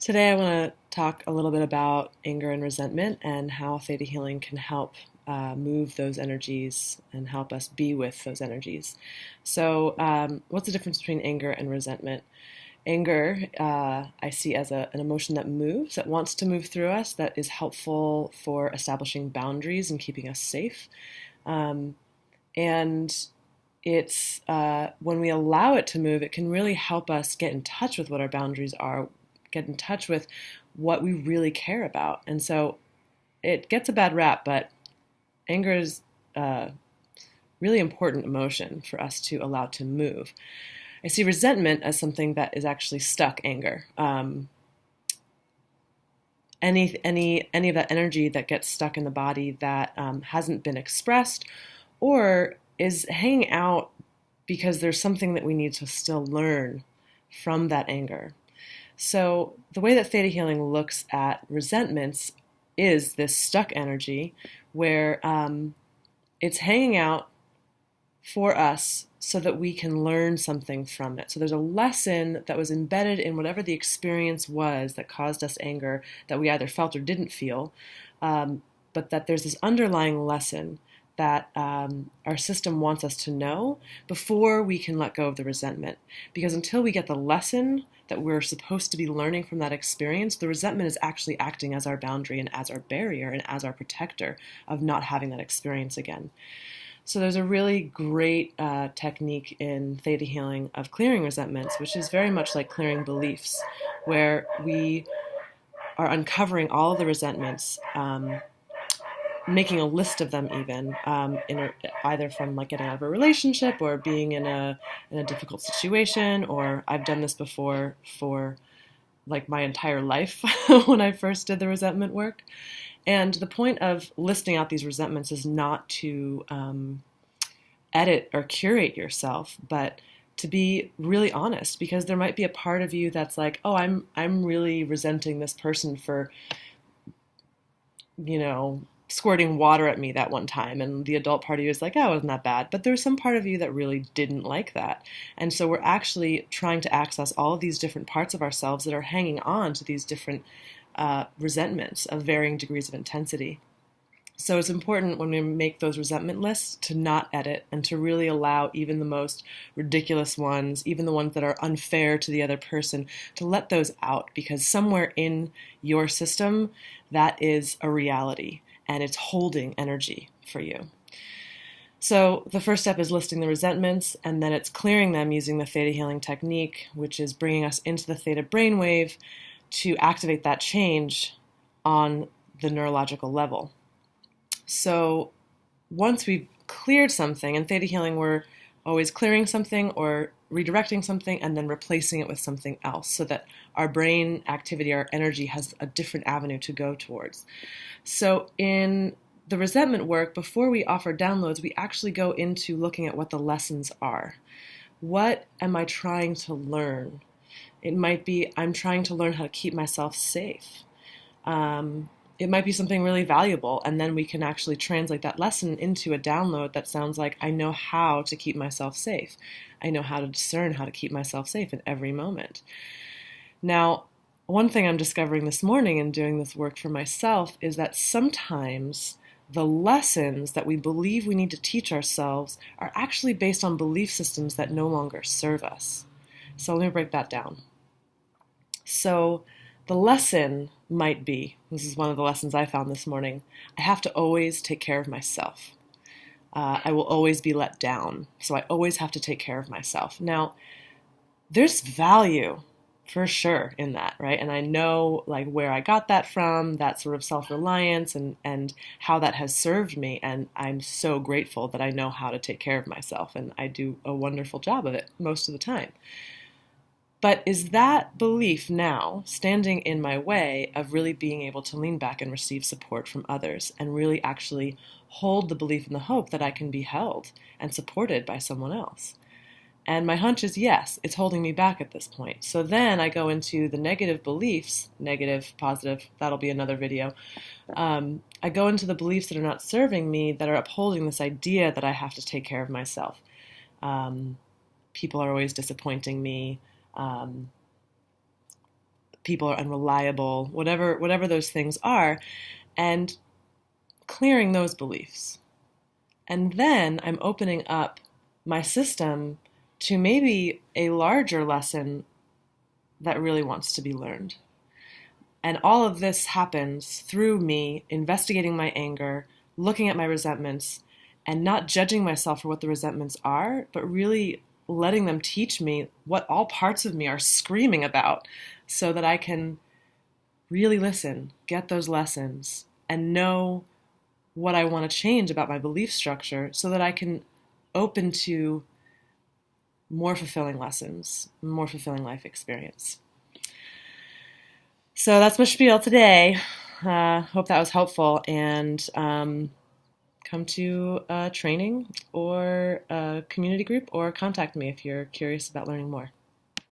Today, I want to talk a little bit about anger and resentment and how Theta Healing can help move those energies and help us be with those energies. So, what's the difference between anger and resentment? Anger, I see as an emotion that moves, that wants to move through us, that is helpful for establishing boundaries and keeping us safe. And it's when we allow it to move, it can really help us get in touch with what our boundaries are, get in touch with what we really care about. And so it gets a bad rap, but anger is a really important emotion for us to allow to move. I see resentment as something that is actually stuck anger. Any of that energy that gets stuck in the body that hasn't been expressed or is hanging out because there's something that we need to still learn from that anger. So the way that Theta Healing looks at resentments is this stuck energy where it's hanging out for us so that we can learn something from it. So there's a lesson that was embedded in whatever the experience was that caused us anger that we either felt or didn't feel, but that there's this underlying lesson that our system wants us to know before we can let go of the resentment. Because until we get the lesson that we're supposed to be learning from that experience, the resentment is actually acting as our boundary and as our barrier and as our protector of not having that experience again. So there's a really great technique in Theta Healing of clearing resentments, which is very much like clearing beliefs, where we are uncovering all of the resentments, making a list of them even, either from like getting out of a relationship or being in a difficult situation, or I've done this before for like my entire life when I first did the resentment work. And the point of listing out these resentments is not to edit or curate yourself, but to be really honest, because there might be a part of you that's like, oh, I'm really resenting this person for, squirting water at me that one time. And the adult part of you is like, oh, it wasn't that bad. But there's some part of you that really didn't like that. And so we're actually trying to access all of these different parts of ourselves that are hanging on to these different resentments of varying degrees of intensity. So it's important when we make those resentment lists to not edit and to really allow even the most ridiculous ones, even the ones that are unfair to the other person, to let those out, because somewhere in your system that is a reality and it's holding energy for you. So the first step is listing the resentments, and then it's clearing them using the Theta Healing technique, which is bringing us into the theta brainwave to activate that change on the neurological level. So once we've cleared something, in Theta Healing we're always clearing something or redirecting something and then replacing it with something else so that our brain activity, our energy has a different avenue to go towards. So in the resentment work, before we offer downloads, we actually go into looking at what the lessons are. What am I trying to learn? It might be I'm trying to learn how to keep myself safe. It might be something really valuable, and then we can actually translate that lesson into a download that sounds like, I know how to keep myself safe. I know how to discern how to keep myself safe in every moment. Now, one thing I'm discovering this morning in doing this work for myself is that sometimes the lessons that we believe we need to teach ourselves are actually based on belief systems that no longer serve us. So let me break that down. So the lesson might be, this is one of the lessons I found this morning, I have to always take care of myself. I will always be let down, so I always have to take care of myself. Now, there's value for sure in that, right? And I know like where I got that from, that sort of self-reliance and how that has served me. And I'm so grateful that I know how to take care of myself, and I do a wonderful job of it most of the time. But is that belief now standing in my way of really being able to lean back and receive support from others and really actually hold the belief and the hope that I can be held and supported by someone else? And my hunch is yes, it's holding me back at this point. So then I go into the negative beliefs, negative, positive, that'll be another video. I go into the beliefs that are not serving me, that are upholding this idea that I have to take care of myself. People are always disappointing me. people are unreliable, whatever those things are, and clearing those beliefs. And then I'm opening up my system to maybe a larger lesson that really wants to be learned. And all of this happens through me investigating my anger, looking at my resentments, and not judging myself for what the resentments are, but really letting them teach me what all parts of me are screaming about, so that I can really listen, get those lessons, and know what I want to change about my belief structure, so that I can open to more fulfilling lessons, more fulfilling life experience. So that's my spiel today. Hope that was helpful, and come to a training or a community group, or contact me if you're curious about learning more.